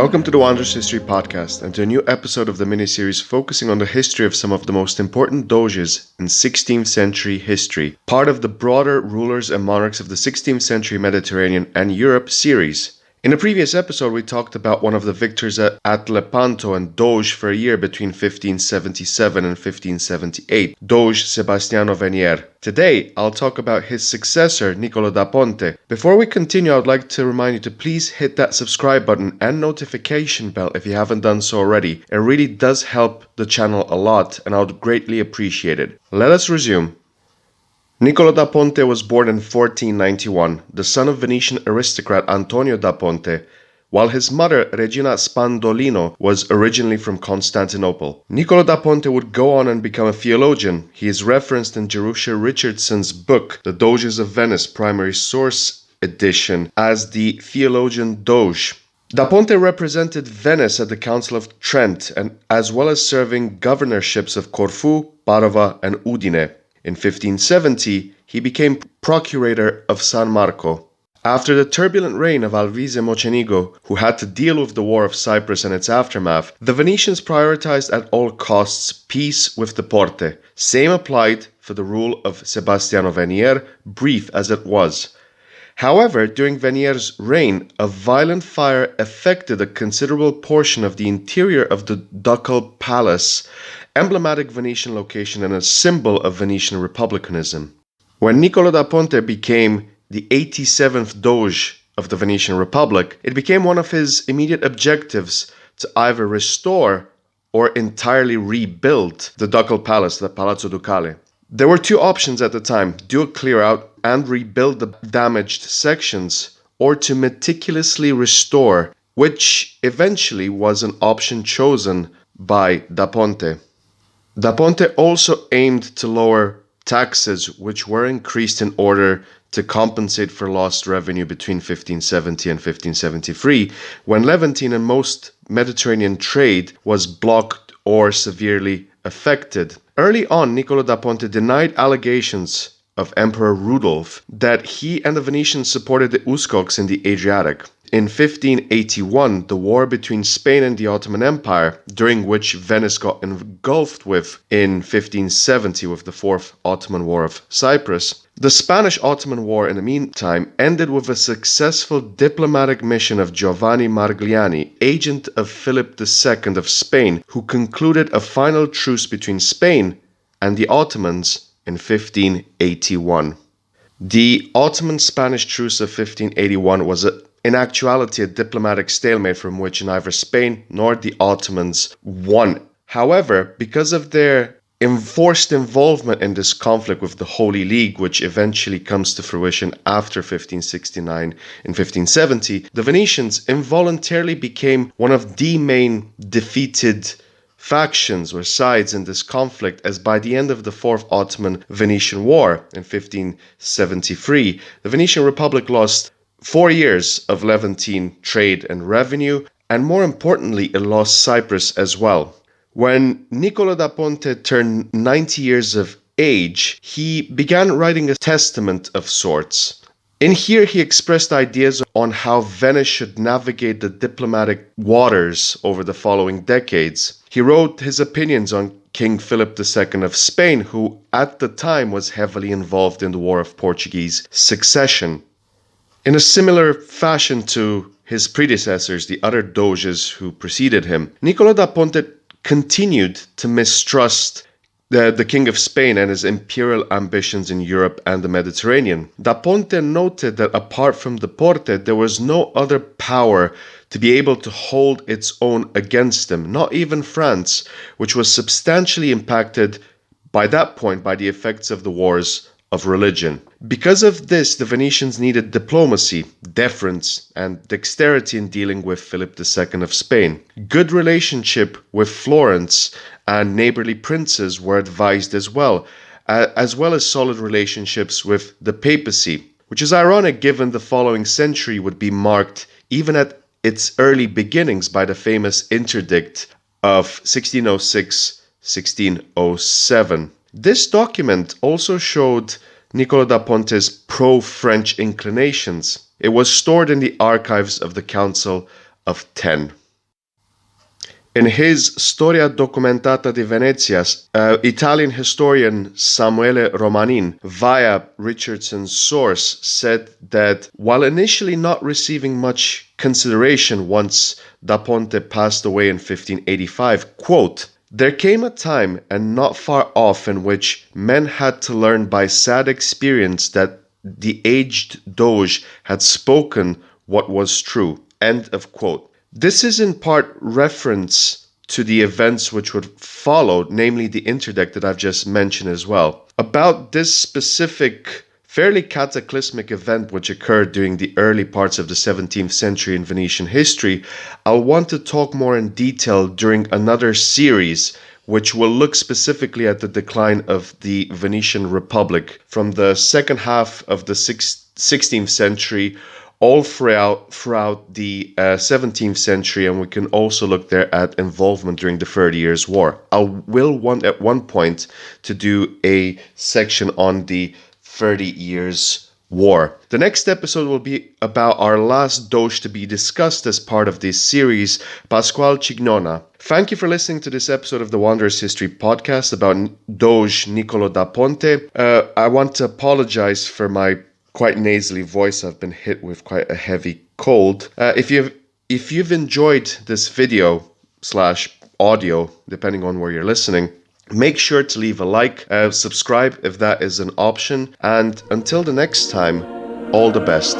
Welcome to the Wanderers History Podcast and to a new episode of the miniseries focusing on the history of some of the most important doges in 16th century history, part of the broader Rulers and Monarchs of the 16th century Mediterranean and Europe series. In a previous episode, we talked about one of the victors at Lepanto and Doge for a year between 1577 and 1578, Doge Sebastiano Venier. Today, I'll talk about his successor, Nicolo da Ponte. Before we continue, I would like to remind you to please hit that subscribe button and notification bell if you haven't done so already. It really does help the channel a lot, and I would greatly appreciate it. Let us resume. Nicolo da Ponte was born in 1491, the son of Venetian aristocrat Antonio da Ponte, while his mother, Regina Spandolino, was originally from Constantinople. Nicolo da Ponte would go on and become a theologian. He is referenced in Jerusha Richardson's book, The Doges of Venice, primary source edition, as the theologian Doge. Da Ponte represented Venice at the Council of Trent, and as well as serving governorships of Corfu, Padova, and Udine. In 1570, he became procurator of San Marco. After the turbulent reign of Alvise Mocenigo, who had to deal with the War of Cyprus and its aftermath, the Venetians prioritized at all costs peace with the Porte. Same applied for the rule of Sebastiano Venier, brief as it was. However, during Venier's reign, a violent fire affected a considerable portion of the interior of the Ducal Palace, emblematic Venetian location and a symbol of Venetian republicanism. When Nicolo da Ponte became the 87th Doge of the Venetian Republic, it became one of his immediate objectives to either restore or entirely rebuild the Ducal Palace, the Palazzo Ducale. There were two options at the time: do a clear out and rebuild the damaged sections, or to meticulously restore, which eventually was an option chosen by Da Ponte. Da Ponte also aimed to lower taxes, which were increased in order to compensate for lost revenue between 1570 and 1573, when Levantine and most Mediterranean trade was blocked or severely affected. Early on, Nicolo da Ponte denied allegations of Emperor Rudolf that he and the Venetians supported the Uskoks in the Adriatic. In 1581, the war between Spain and the Ottoman Empire, during which Venice got engulfed in 1570 with the Fourth Ottoman War of Cyprus, the Spanish-Ottoman War in the meantime ended with a successful diplomatic mission of Giovane Margliani, agent of Philip II of Spain, who concluded a final truce between Spain and the Ottomans in 1581. The Ottoman-Spanish truce of 1581 was in actuality a diplomatic stalemate from which neither Spain nor the Ottomans won. However, because of their enforced involvement in this conflict with the Holy League, which eventually comes to fruition after 1569 and 1570, the Venetians involuntarily became one of the main defeated factions or sides in this conflict, as by the end of the Fourth Ottoman-Venetian War in 1573, the Venetian Republic lost 4 years of Levantine trade and revenue, and more importantly, it lost Cyprus as well. When Nicolo da Ponte turned 90 years of age, he began writing a testament of sorts. In here, he expressed ideas on how Venice should navigate the diplomatic waters over the following decades. He wrote his opinions on King Philip II of Spain, who at the time was heavily involved in the War of Portuguese Succession. In a similar fashion to his predecessors, the other doges who preceded him, Nicolo da Ponte continued to mistrust the King of Spain and his imperial ambitions in Europe and the Mediterranean. Da Ponte noted that apart from the Porte, there was no other power to be able to hold its own against him, not even France, which was substantially impacted by that point by the effects of the wars of religion. Because of this, the Venetians needed diplomacy, deference, and dexterity in dealing with Philip II of Spain. Good relationship with Florence and neighborly princes were advised as well as solid relationships with the papacy, which is ironic given the following century would be marked, even at its early beginnings, by the famous interdict of 1606-1607. This document also showed Nicolo da Ponte's pro-French inclinations. It was stored in the archives of the Council of Ten. In his Storia documentata di Venezia, Italian historian Samuele Romanin, via Richardson's source, said that while initially not receiving much consideration once da Ponte passed away in 1585, quote, "There came a time, and not far off, in which men had to learn by sad experience that the aged Doge had spoken what was true." End of quote. This is in part reference to the events which would follow, namely the interdict that I've just mentioned as well. About this specific, fairly cataclysmic event which occurred during the early parts of the 17th century in Venetian history, I'll want to talk more in detail during another series which will look specifically at the decline of the Venetian Republic from the second half of the 16th century all throughout the 17th century, and we can also look there at involvement during the 30 Years' War. I will want at one point to do a section on the 30 Years' War. The next episode will be about our last Doge to be discussed as part of this series, Pasquale Cignona. Thank you for listening to this episode of the Wanderers History Podcast about Doge Nicolo da Ponte. I want to apologize for my quite nasally voice. I've been hit with quite a heavy cold. If you've enjoyed this video / audio, depending on where you're listening, make sure to leave a like, subscribe if that is an option, and until the next time, all the best.